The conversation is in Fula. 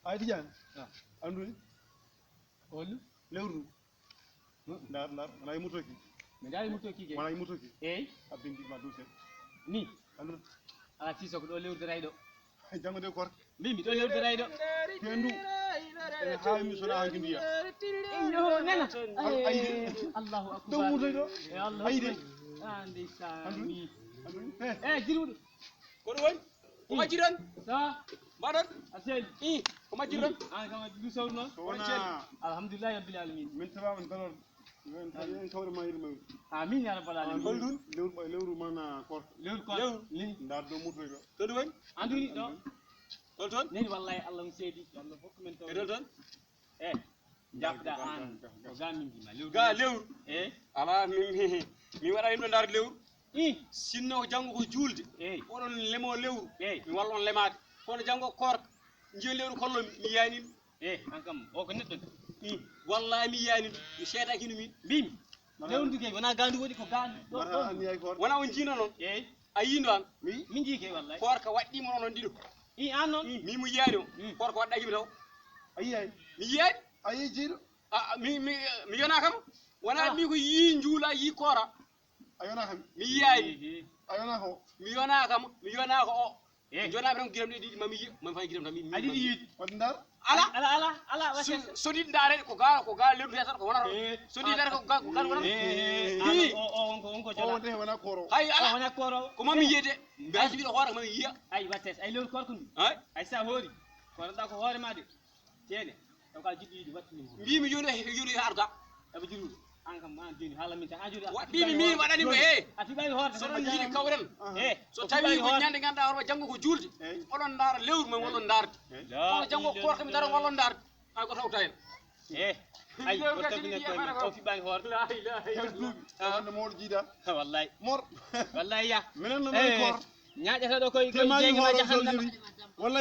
ay Tidiane andu holu lewru ndar wala mutoki mi dai mutoki ke wala mutoki abindi ma duse ni andu ala fiso ko do lewrdiray do jango de kor mi do lewrdiray do tendu ha mi sona hanki biya yo nana Allahu akbar do mutoy do Allah ayde andi sami andu jirude ko woni ko majiran sa badan asel ko majiran an kama du sawno wana alhamdulillah rabbil alamin min taba min dalor men tayen tawre mayir may amin ya rabbal alamin goldun lewru mana kor lewru ko ni ndar do mutoy do ko woni anduni do dol ton neni wallahi Allah mo seedi Allah hokku men taw dol ton jabda an ko gamin dima lewru ga lewru ala mi wada himdo ndar lewru sinno jango ko julde oɗon lemo lewru mi wallon lemade kono jango korka jiyo lewru kollo mi yani an kam o ko neddo wallahi mi yani mi seedaki no min bimi lewru ke wona gandu woni ko gandu ani ay kor wona on jino non a yindo an min jike wallahi korka waddimo non dido an non mi mo yani o korka waddaki mi taw ayi ay mi yani ayi jiru mi yona kam wona mi ko yi njula yi kora ayona xam mi yani ayona ko mi yona ko o jona mi giram di mami yi man fa giram tammi adi di wad ndar ala sodi ndare ko ga lewru tan ko wonata sodi ndare ko ga wonata onko o jola de wana koro hay ala wona koro ko mami yede mbaji bi hoore mami yiya ay wattes ay lewru korko ndi hay ay sa hori kono da ko hoore ma de tede o ka jiddi di wattini mo mi yoni arda abe jirude an kam an joni hala min tan a jodi waɗɗimi min waɗani mo ati ɓawi hoorde soɗon jiiɗi kawrel so tawi ko ñande ganduɗa hoorema janggo ko julde oɗon daara lewru men wollon darde kono janggo ko korka mi dara wollon darde ay ko tawta hen ay o tabine ko o fiɓani hoorde la ilaha illallah wonde moɗo jiida wallahi mor wallahi ya minen no mari kor ñaaƴata ɗo koye te mari jeygema horo jahannama walla